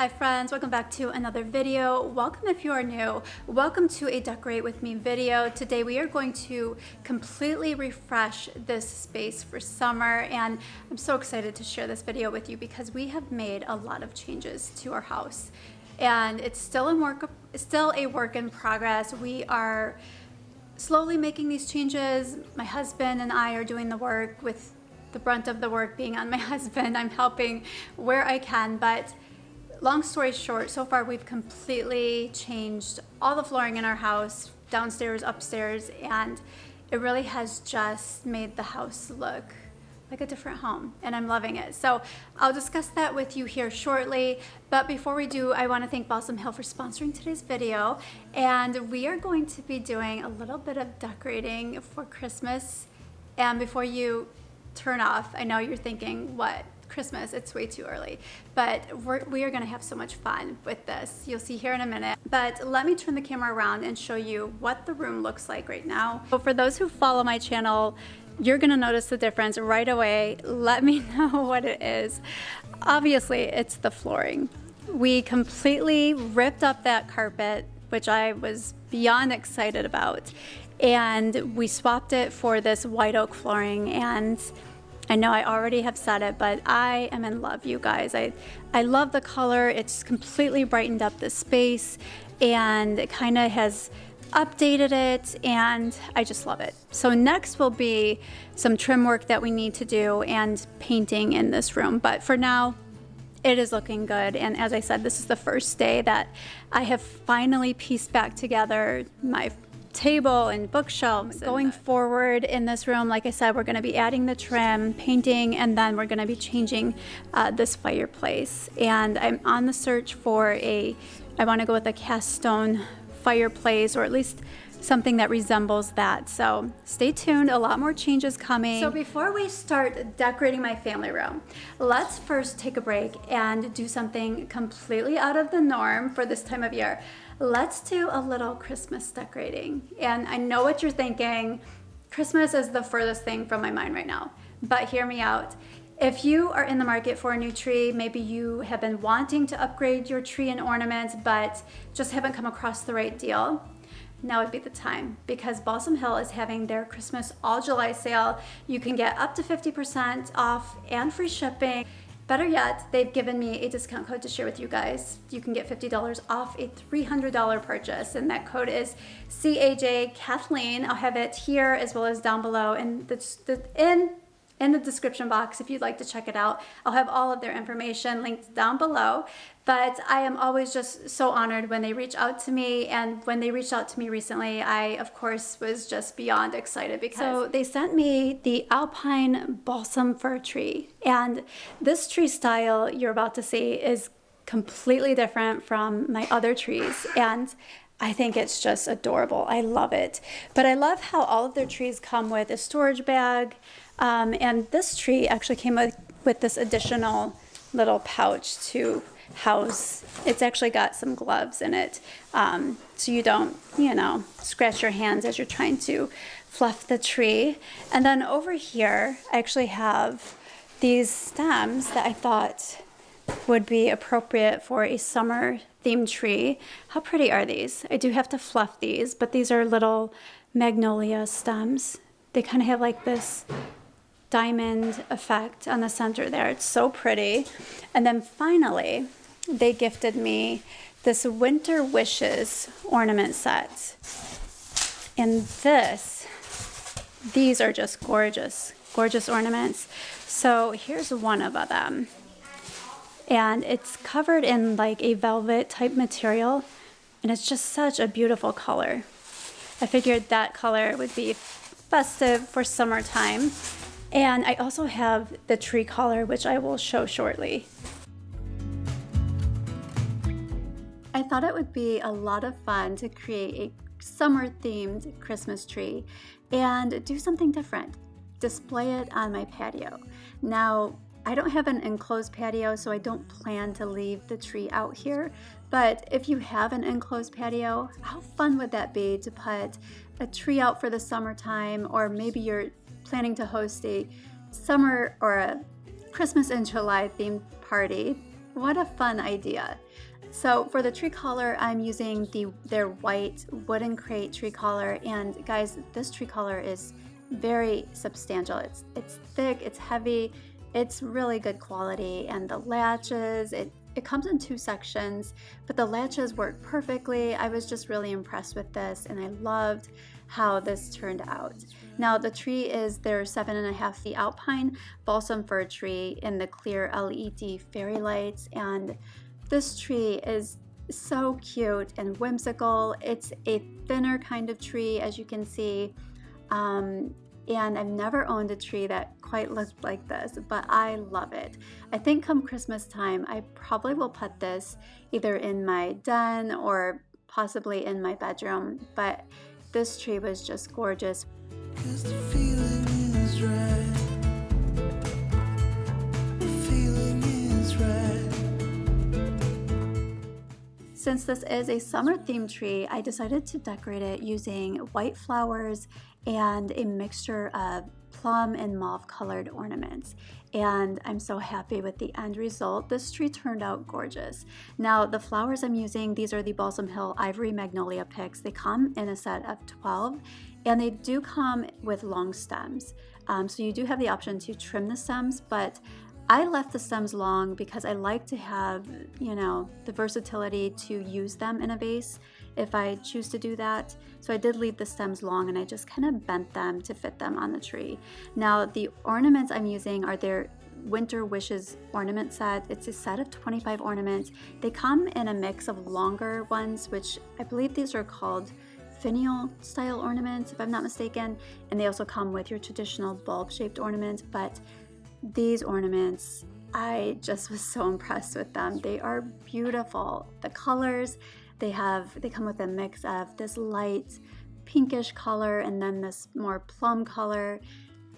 Hi friends, welcome back to another video. Welcome if you are new. Welcome to a Decorate With Me video. Today we are going to completely refresh this space for summer, and I'm so excited to share this video with you because we have made a lot of changes to our house and it's still a work in progress. We are slowly making these changes. My husband and I are doing the work, with the brunt of the work being on my husband. I'm helping where I can, but long story short, so far we've completely changed all the flooring in our house, downstairs, upstairs, and it really has just made the house look like a different home, and I'm loving it. So I'll discuss that with you here shortly, but before we do, I want to thank Balsam Hill for sponsoring today's video, and we are going to be doing a little bit of decorating for Christmas. And before you turn off, I know you're thinking, what? Christmas, it's way too early, but we are going to have so much fun with this. You'll see here in a minute, but let me turn the camera around and show you what the room looks like right now. So for those who follow my channel, you're going to notice the difference right away. Let me know what it is. Obviously, it's the flooring. We completely ripped up that carpet, which I was beyond excited about, and we swapped it for this white oak flooring. And I know I already have said it, but I am in love, you guys. I love the color. It's completely brightened up the space, and it kind of has updated it, and I just love it. So next will be some trim work that we need to do and painting in this room. But for now, it is looking good. And as I said, this is the first day that I have finally pieced back together my table and bookshelves. Going forward in this room, like I said, we're going to be adding the trim, painting, and then we're going to be changing this fireplace. And I'm on the search for I want to go with a cast stone fireplace, or at least something that resembles that. So stay tuned, a lot more changes coming. So before we start decorating my family room, let's first take a break and do something completely out of the norm for this time of year. Let's do a little Christmas decorating. And I know what you're thinking, Christmas is the furthest thing from my mind right now, but hear me out. If you are in the market for a new tree, maybe you have been wanting to upgrade your tree and ornaments, but just haven't come across the right deal, now would be the time, because Balsam Hill is having their Christmas All July sale. You can get up to 50% off and free shipping. Better yet, they've given me a discount code to share with you guys. You can get $50 off a $300 purchase, and that code is CAJKATHLEEN. I'll have it here as well as down below in the description box if you'd like to check it out. I'll have all of their information linked down below. But I am always just so honored when they reach out to me, and when they reached out to me recently, I of course was just beyond excited, because so they sent me the Alpine Balsam Fir tree, and this tree style you're about to see is completely different from my other trees, and I think it's just adorable. I love it. But I love how all of their trees come with a storage bag, and this tree actually came with this additional little pouch to house. It's actually got some gloves in it, so you don't, scratch your hands as you're trying to fluff the tree. And then over here, I actually have these stems that I thought would be appropriate for a summer themed tree. How pretty are these? I do have to fluff these, but these are little magnolia stems. They kind of have like this diamond effect on the center there. It's so pretty. And then finally, they gifted me this Winter Wishes ornament set. And these are just gorgeous, gorgeous ornaments. So here's one of them. And it's covered in like a velvet type material, and it's just such a beautiful color. I figured that color would be festive for summertime. And I also have the tree color, which I will show shortly. I thought it would be a lot of fun to create a summer-themed Christmas tree and do something different. Display it on my patio. Now, I don't have an enclosed patio, so I don't plan to leave the tree out here. But if you have an enclosed patio, how fun would that be to put a tree out for the summertime, or maybe you're planning to host a summer or a Christmas in July themed party What a fun idea. So for the tree collar, I'm using their white wooden crate tree collar, and guys, this tree collar is very substantial. It's thick, it's heavy, it's really good quality, and the latches, it comes in 2 sections, but the latches work perfectly. I was just really impressed with this, and I loved how this turned out. Now the tree is their 7.5 feet alpine balsam fir tree in the clear LED fairy lights, and this tree is so cute and whimsical. It's a thinner kind of tree, as you can see. And I've never owned a tree that quite looked like this, but I love it. I think come Christmas time, I probably will put this either in my den or possibly in my bedroom, but this tree was just gorgeous. 'Cause the feeling is right. The feeling is right. Since this is a summer themed tree, I decided to decorate it using white flowers and a mixture of plum and mauve colored ornaments. And I'm so happy with the end result. This tree turned out gorgeous. Now the flowers I'm using, these are the Balsam Hill Ivory Magnolia picks. They come in a set of 12, and they do come with long stems. So you do have the option to trim the stems, but I left the stems long because I like to have, the versatility to use them in a vase if I choose to do that. So I did leave the stems long, and I just kind of bent them to fit them on the tree. Now the ornaments I'm using are their Winter Wishes ornament set. It's a set of 25 ornaments. They come in a mix of longer ones, which I believe these are called finial style ornaments, if I'm not mistaken. And they also come with your traditional bulb shaped ornaments, but these ornaments, I just was so impressed with them. They are beautiful. The colors, they come with a mix of this light pinkish color and then this more plum color.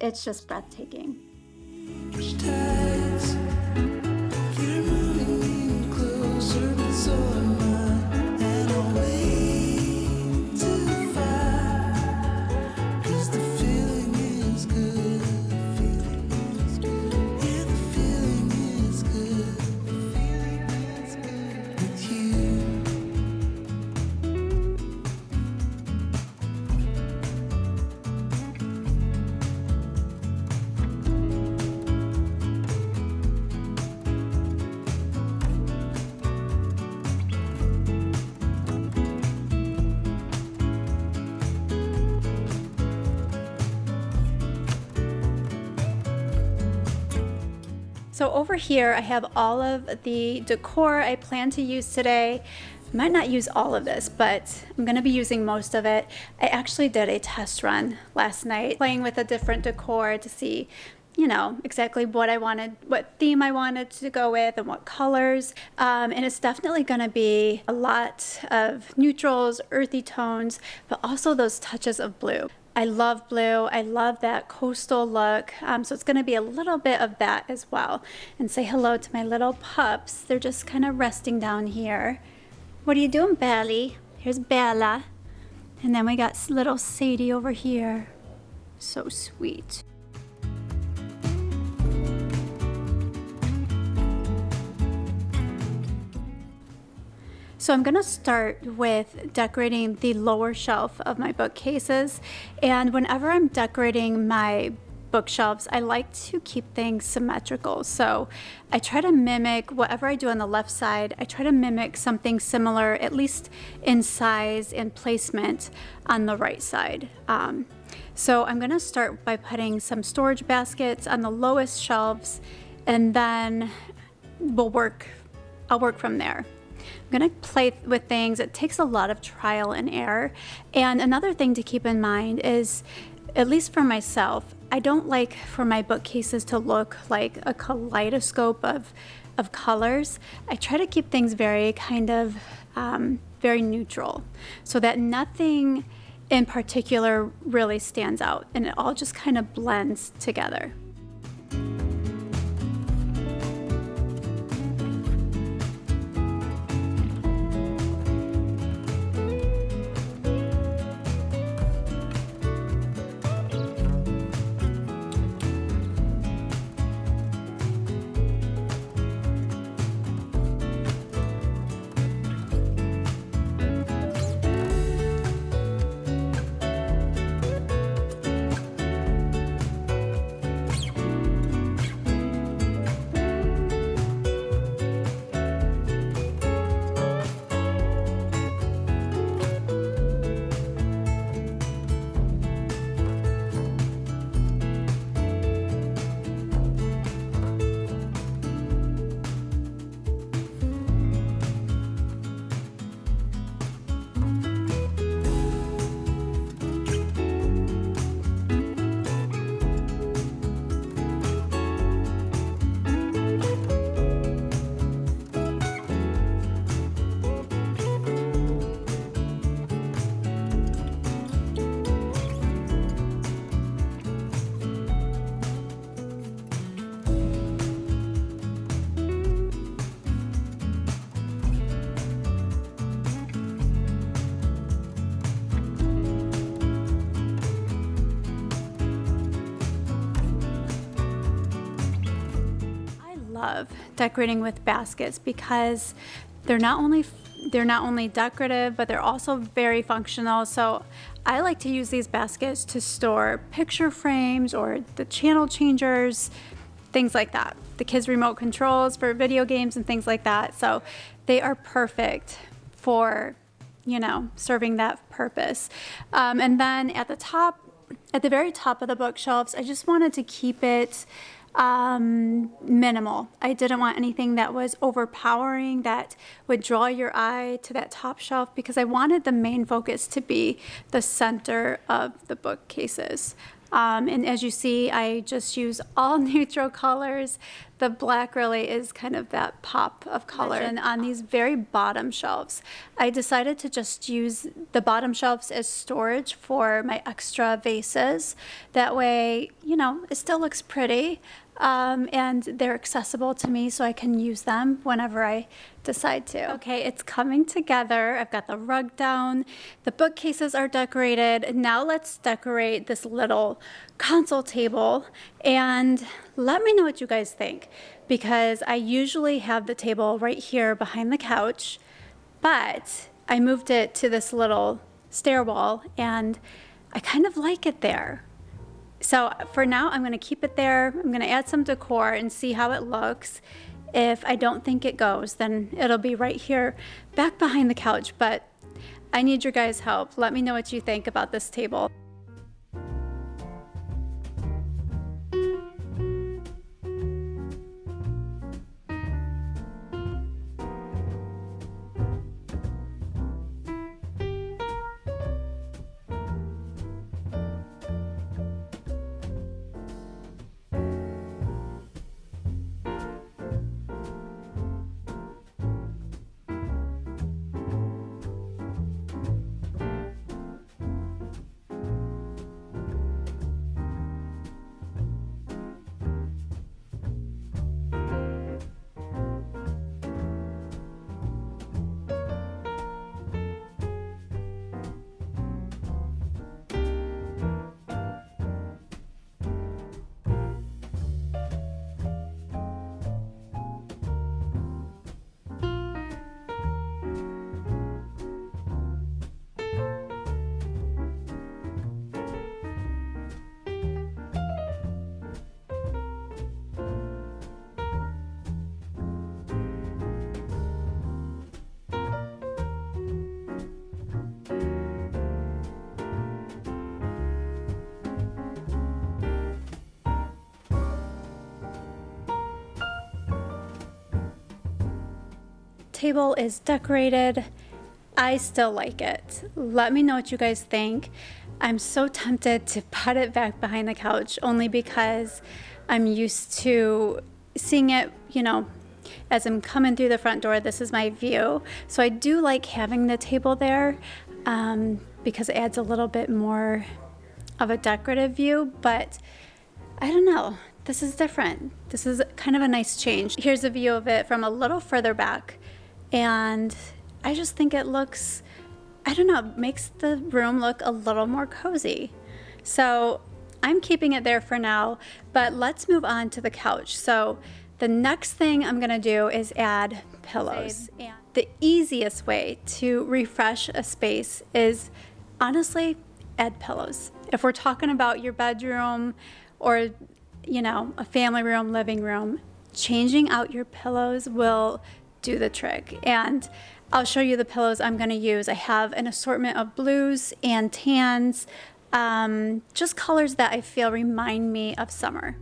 It's just breathtaking. So over here, I have all of the decor I plan to use today. I might not use all of this, but I'm gonna be using most of it. I actually did a test run last night, playing with a different decor to see, exactly what I wanted, what theme I wanted to go with and what colors. And it's definitely gonna be a lot of neutrals, earthy tones, but also those touches of blue. I love blue. I love that coastal look. So it's going to be a little bit of that as well. And say hello to my little pups. They're just kind of resting down here. What are you doing, Belly? Here's Bella. And then we got little Sadie over here. So sweet. So I'm gonna start with decorating the lower shelf of my bookcases. And whenever I'm decorating my bookshelves, I like to keep things symmetrical. So I try to mimic whatever I do on the left side. I try to mimic something similar, at least in size and placement, on the right side. So I'm gonna start by putting some storage baskets on the lowest shelves, and then I'll work from there. I'm going to play with things. It takes a lot of trial and error. And another thing to keep in mind is, at least for myself, I don't like for my bookcases to look like a kaleidoscope of colors. I try to keep things very very neutral, so that nothing in particular really stands out and it all just kind of blends together. love decorating with baskets because they're not only decorative, but they're also very functional. So I like to use these baskets to store picture frames or the channel changers, things like that. The kids' remote controls for video games and things like that. So they are perfect for, you know, serving that purpose. And then at the very top of the bookshelves, I just wanted to keep it minimal. I didn't want anything that was overpowering, that would draw your eye to that top shelf, because I wanted the main focus to be the center of the bookcases. And as you see, I just use all neutral colors. The black really is kind of that pop of color. And on these very bottom shelves, I decided to just use the bottom shelves as storage for my extra vases. That way, you know, it still looks pretty. And they're accessible to me, so I can use them whenever I decide to. Okay, it's coming together. I've got the rug down, the bookcases are decorated. Now let's decorate this little console table, and let me know what you guys think, because I usually have the table right here behind the couch, but I moved it to this little stairwell and I kind of like it there. So for now, I'm going to keep it there. I'm going to add some decor and see how it looks. If I don't think it goes, then it'll be right here back behind the couch. But I need your guys' help. Let me know what you think about this table. Table is decorated. I still like it. Let me know what you guys think. I'm so tempted to put it back behind the couch only because I'm used to seeing it, you know, as I'm coming through the front door. This is my view. So I do like having the table there because it adds a little bit more of a decorative view, but I don't know. This is different. This is kind of a nice change. Here's a view of it from a little further back. And I just think it looks, I don't know, makes the room look a little more cozy. So I'm keeping it there for now, but let's move on to the couch. So the next thing I'm gonna do is add pillows. The easiest way to refresh a space is honestly add pillows. If we're talking about your bedroom or, you know, a family room, living room, changing out your pillows will do the trick. And I'll show you the pillows I'm going to use. I have an assortment of blues and tans, just colors that I feel remind me of summer.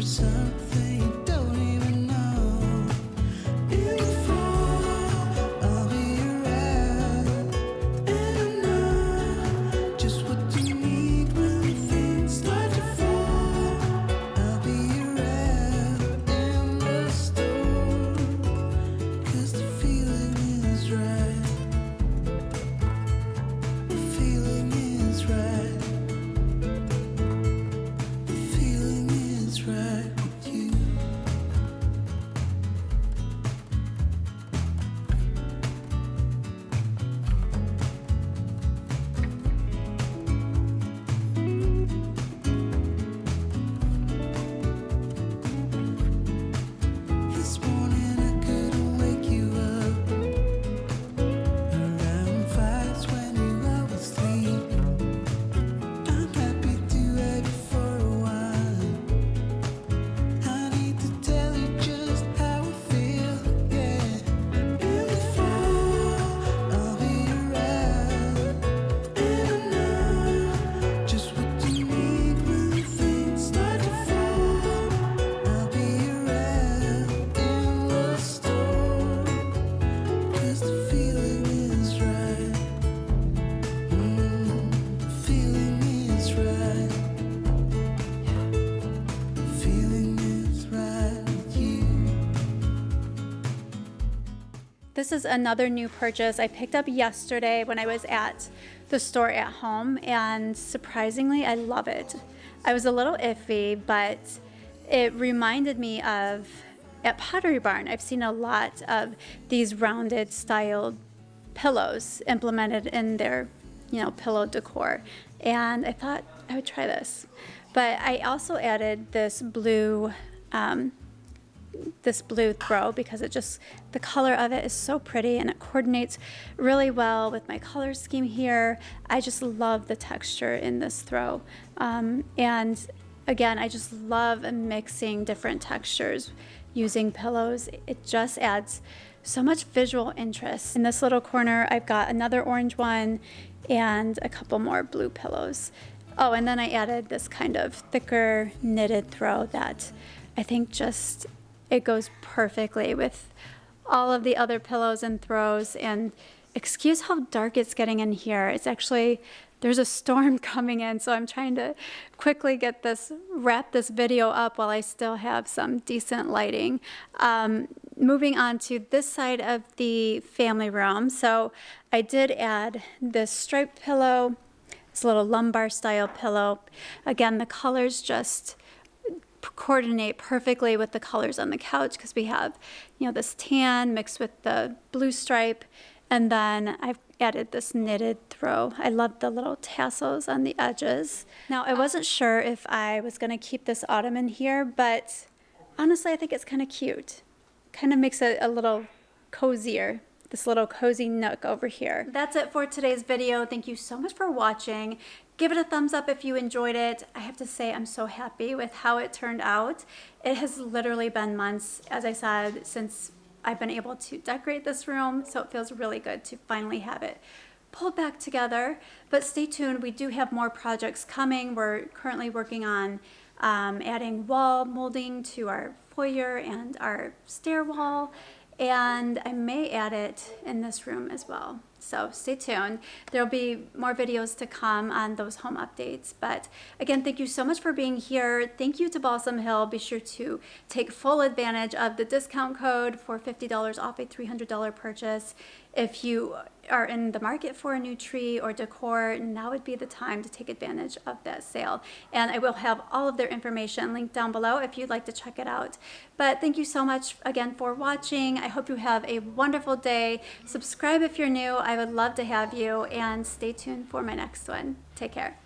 Something you don't even This is another new purchase I picked up yesterday when I was at the store at home, and surprisingly, I love it. I was a little iffy, but it reminded me of at Pottery Barn. I've seen a lot of these rounded styled pillows implemented in their, pillow decor, and I thought I would try this. But I also added this blue throw because the color of it is so pretty and it coordinates really well with my color scheme here. I just love the texture in this throw. And again, I just love mixing different textures using pillows. It just adds so much visual interest. In this little corner, I've got another orange one and a couple more blue pillows. Oh, and then I added this kind of thicker knitted throw that I think it goes perfectly with all of the other pillows and throws. And excuse how dark it's getting in here. There's a storm coming in, so I'm trying to quickly wrap this video up while I still have some decent lighting. Moving on to this side of the family room. So I did add this striped pillow, this little lumbar style pillow. Again, the colors just coordinate perfectly with the colors on the couch because we have, this tan mixed with the blue stripe. And then I've added this knitted throw. I love the little tassels on the edges. Now, I wasn't sure if I was going to keep this ottoman here, but honestly, I think it's kind of cute. Kind of makes it a little cozier, this little cozy nook over here. That's it for today's video. Thank you so much for watching. Give it a thumbs up if you enjoyed it. I have to say I'm so happy with how it turned out. It has literally been months, as I said, since I've been able to decorate this room, so it feels really good to finally have it pulled back together. But stay tuned, we do have more projects coming. We're currently working on adding wall molding to our foyer and our stair wall, and I may add it in this room as well. So stay tuned. There'll be more videos to come on those home updates. But again, thank you so much for being here. Thank you to Balsam Hill. Be sure to take full advantage of the discount code for $50 off a $300 purchase. If you are in the market for a new tree or decor, now would be the time to take advantage of that sale. And I will have all of their information linked down below if you'd like to check it out. But thank you so much again for watching. I hope you have a wonderful day. Subscribe if you're new. I would love to have you, and stay tuned for my next one. Take care.